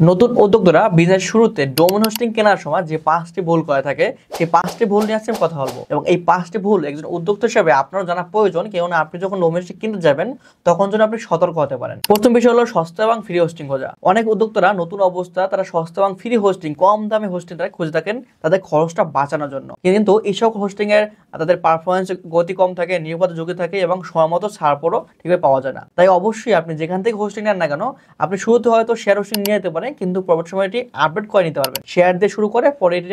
নতুন উদ্যোক্তারা বিজনেস শুরুতে ডোমেন হোস্টিং কেনার সময় যে 5টি ভুল করে থাকে সেই 5টি ভুল নিয়ে আজকে আমি কথা বলবো এবং এই 5টি ভুল একজন উদ্যোক্তা হিসেবে আপনার জানা প্রয়োজন, কেননা আপনি যখন ডোমেন হোস্টিং কিনতে যাবেন তখন যেন আপনি সতর্ক হতে পারেন। প্রথম বিষয় হলো সস্তা এবং ফ্রি হোস্টিং খোঁজা। অনেক উদ্যোক্তারা নতুন অবস্থা তারা সস্তা এবং ফ্রি হোস্টিং, কম দামে হোস্টিং তারা খুঁজে থাকেন তাদের খরচটা বাঁচানোর জন্য, কিন্তু এইসব হোস্টিং এর তাদের পারফরমেন্স গতি কম থাকে, নিরাপত্তা ঝুঁকি থাকে এবং সময় মতো ছাড়পড়ও ঠিকভাবে পাওয়া যায় না। তাই অবশ্যই আপনি যেখান থেকে হোস্টিং নেন না কেন, আপনি শুরুতে হয়তো শেয়ার হোস্টিং নিয়ে যেতে পারেন, কিন্তু পরবর্তী সময় এটি আপডেট করে নিতে পারবেন। শেয়ার দিয়ে শুরু করে পরে এটি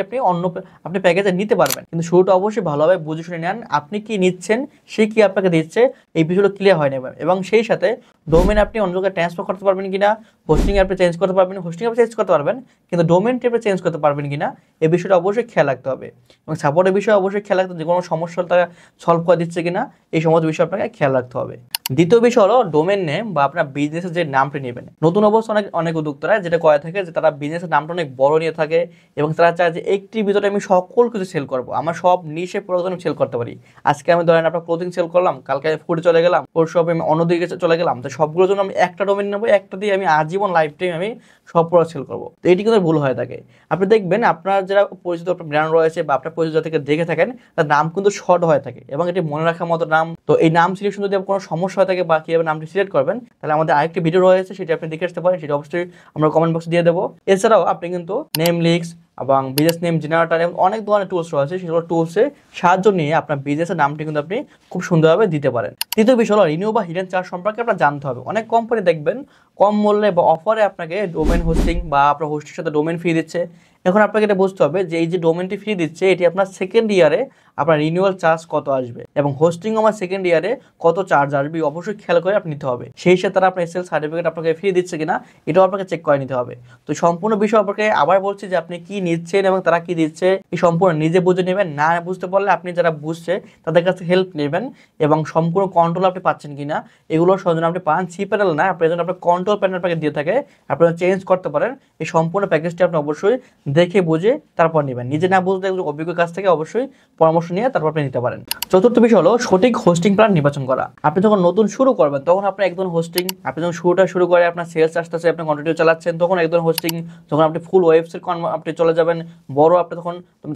আপনি প্যাকেজে নিতে পারবেন, কিন্তু শুরুটা অবশ্যই ভালোভাবে বুঝে শুনে নেন আপনি কি নিচ্ছেন, সে কি আপনাকে দিচ্ছে, এই বিষয়গুলো ক্লিয়ার হয়ে নেবেন। এবং সেই সাথে ডোমেন আপনি অন্য জায়গায় ট্রান্সফার করতে পারবেন কিনা, হোস্টিং আপনি চেঞ্জ করতে পারবেন, হোস্টিং আপনি চেঞ্জ করতে পারবেন, কিন্তু ডোমেনটি আপনি চেঞ্জ করতে পারবেন কিনা এই বিষয়টা অবশ্যই খেয়াল রাখতে হবে। এবং সাপোর্টের বিষয়ে অবশ্যই খেয়াল রাখতে হবে, যে কোনো সমস্যা তারা সলভ করে দিচ্ছে কিনা এই সমস্ত বিষয় আপনাকে খেয়াল রাখতে হবে। দ্বিতীয় বিষয় হলো ডোমেন নেম বা আপনার বিজনেসের যে নামটি নেবেন। নতুন অবস্থা অনেক উদ্যোক্তারা যেটা করে থাকে যে তারা বিজনেসের নামটা অনেক বড় নিয়ে থাকে এবং তারা চায় যে একটির ভিতরে আমি সকল কিছু সেল করবো, আমার সব নিশে প্রোডাক্ট আমি সেল করতে পারি। আজকে আমি ধরেন আপনার ক্লোথিং সেল করলাম, কালকে ফুড চলে গেলাম, পরশু আমি অন্যদিকে চলে গেলাম, তো সবগুলোর জন্য আমি একটা ডোমেন নেবো, একটা দিয়ে আমি আজীবন লাইফ টাইম আমি সব প্রোডাক্ট সেল করবো। তো এটি কিন্তু ভুল হয়ে থাকে। আপনি দেখবেন আপনার যারা পরিচিত ব্র্যান্ড রয়েছে বা আপনার পরিচিত থেকে দেখে থাকেন তার নাম কিন্তু শর্ট হয়ে থাকে এবং এটি মনে রাখার মতো নাম। তো এই নাম সিলেকশন যদি কোনো সমস্যা হয়ে থাকে বা কীভাবে নামটি সিলেক্ট করবেন, তাহলে আমাদের আরেকটি ভিডিও রয়েছে, সেটা আপনি দেখে আসতে পারেন, সেটা অবশ্যই আমরা কমেন্ট বক্সে দিয়ে দেবো। এছাড়াও আপনি কিন্তু নেম লিক্স এবং বিজনেস নেম জেনারেটর এবং অনেক ধরনের টুলস রয়েছে, সেগুলো টুলসের সাহায্য নিয়ে আপনার বিজনেসের নামটি কিন্তু আপনি খুব সুন্দরভাবে দিতে পারেন। তৃতীয় বিষয় হলো রিনিউ বা হিডেন চার্জ সম্পর্কে আপনার জানতে হবে। অনেক কোম্পানি দেখবেন কম মূল্যে বা অফারে আপনাকে ডোমেন হোস্টিং বা আপনার হোস্টের সাথে ডোমেন ফি দিচ্ছে। এখন আপনাকে এটা বুঝতে হবে যে এই যে ডোমেনটি ফ্রি দিচ্ছে এটি আপনার সেকেন্ড ইয়ারে আপনার রিনিউয়াল চার্জ কত আসবে এবং হোস্টিং আমার সেকেন্ড ইয়ারে কত চার্জ আসবে অবশ্যই খেয়াল করে আপনি নিতে হবে। সেই সাথে তারা আপনার এসএল সার্টিফিকেট আপনাকে ফ্রি দিচ্ছে কিনা এটাও আপনাকে চেক করে নিতে হবে। তো সম্পূর্ণ বিষয় আপনাকে আবার বলছি যে আপনি কি নিচ্ছেন এবং তারা কি দিচ্ছে এই সম্পূর্ণ নিজে বুঝে নেবেন। না বুঝতে পারলে আপনি যারা বুঝছে তাদের কাছে হেল্প নেবেন এবং সম্পূর্ণ কন্ট্রোল আপনি পাচ্ছেন কিনা এগুলো সহজে আপনি পান। সি প্যানেল না, আপনার জন্য আপনার কন্ট্রোল প্যানেল আপনাকে দিয়ে থাকে, আপনারা চেঞ্জ করতে পারেন। এই সম্পূর্ণ প্যাকেজটি আপনি অবশ্যই দেখে বুঝে তারপর নেবেন। নিজে না বুঝলে অভিজ্ঞ কাছ থেকে অবশ্যই পরামর্শ নিয়ে তারপর আপনি নিতে পারেন। চতুর্থ বিষয় হলো সঠিক হোস্টিং প্ল্যান নির্বাচন করা। আপনি যখন নতুন শুরু করবেন তখন আপনার একজন হোস্টিং, আপনি যখন শুরুটা শুরু করে আপনার সেলস আসতেছে, আপনি কন্টিনিউ চালাচ্ছেন, তখন একজন হোস্টিং, যখন আপনি ফুল ওয়েবসাইট আপনি চলে যাবেন বড়, আপনি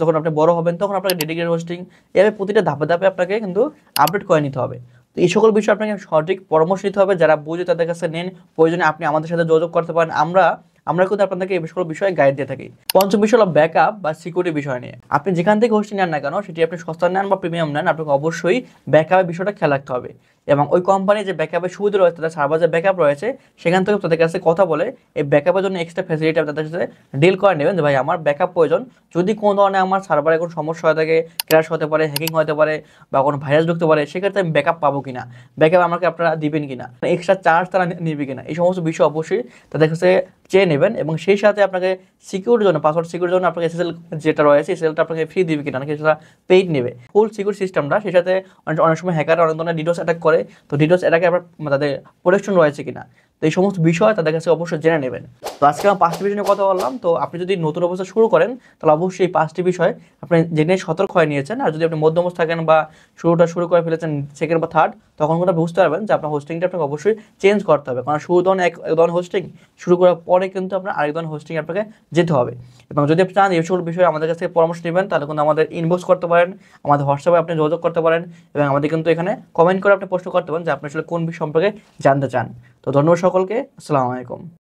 তখন আপনি বড় হবেন, তখন আপনাকে ডেডিকেটেড হোস্টিং, এভাবে প্রতিটা ধাপে ধাপে আপনাকে কিন্তু আপডেট করে নিতে হবে। তো এই সকল বিষয় আপনাকে সঠিক পরামর্শ নিতে হবে, যারা বুঝে তাদের কাছে নেন। প্রয়োজনে আপনি আমাদের সাথে যোগাযোগ করতে পারেন, আমরা কিন্তু আপনাদেরকে এই সকল বিষয়ে গাইড দিয়ে থাকি। পঞ্চম বিষয় হলো ব্যাকআপ বা সিকিউরিটি বিষয় নিয়ে। আপনি যেখান থেকে হোস্টিং নেন না কেন, সেটি আপনি সস্তা নেন বা প্রিমিয়াম নেন, আপনাকে অবশ্যই ব্যাকআপের বিষয়টা খেয়াল রাখতে হবে এবং ওই কোম্পানির যে ব্যাকআপের সুবিধা রয়েছে, তাদের সার্ভার যে ব্যাকআপ রয়েছে সেখান থেকে তাদের কাছে কথা বলে এই ব্যাকআপের জন্য এক্সট্রা ফ্যাসিলিটি তাদের সাথে ডিল করে নেবেন, যে ভাই আমার ব্যাকআপ প্রয়োজন, যদি কোনো ধরনের আমার সার্ভারে কোনো সমস্যা হয়ে থাকে, ক্র্যাশ হতে পারে, হ্যাকিং হতে পারে বা কোনো ভাইরাস ঢুকতে পারে, সেক্ষেত্রে আমি ব্যাকআপ পাবো কিনা, ব্যাকআপ আমাকে আপনারা দিবেন কিনা, এক্সট্রা চার্জ তারা নেবে কিনা, এই সমস্ত বিষয় অবশ্যই তাদের কাছে চেয়ে নেবেন। এবং সেই সাথে আপনাকে সিকিউরিটির জন্য, পাসওয়ার্ড সিকিউরিটির জন্য আপনাকে এসএসএল যেটা রয়েছে সেটা আপনাকে ফ্রি দিবে কিনা, নাকি সেটা পেইড নেবে। ফুল সিকিউর সিস্টেমটা, সেই সাথে অনেক সময় হ্যাকাররা অনেক ধরনের ডিডোস অ্যাটাক করে, তো ডিডোস অ্যাটাকে আপনার তাদের প্রোটেকশন রয়েছে কিনা, তো এই সমস্ত বিষয় তাদের কাছে অবশ্যই জেনে নেবেন। তো আজকে আমি 5টি বিষয় নিয়ে কথা বললাম। তো আপনি যদি নতুন অবস্থা শুরু করেন তাহলে অবশ্যই এই 5টি বিষয় আপনি জেনে সতর্ক হয়ে নিয়েছেন। আর যদি আপনি মধ্যমস্থ থাকেন বা শুরু করে ফেলেছেন সেকেন্ড বা থার্ড, তখন কিন্তু বুঝতে পারবেন যে আপনার হোস্টিংটা আপনাকে অবশ্যই চেঞ্জ করতে হবে, কারণ শুরু ধরনের এক ধরনের হোস্টিং শুরু করার পরে কিন্তু আপনার আরেক ধরনের হোস্টিং আপনাকে যেতে হবে। এবং যদি আপনি চান এই সকল বিষয়ে আমাদের কাছে পরামর্শ নেবেন, তাহলে কিন্তু আমাদের ইনবক্স করতে পারেন, আমাদের হোয়াটসঅ্যাপে আপনি যোগাযোগ করতে পারেন এবং আমাদের কিন্তু এখানে কমেন্ট করে আপনি প্রশ্ন করতে পারেন যে আপনি আসলে কোন বিষয় সম্পর্কে জানতে চান। তো ধন্যবাদ সকলকে, আসসালামু আলাইকুম।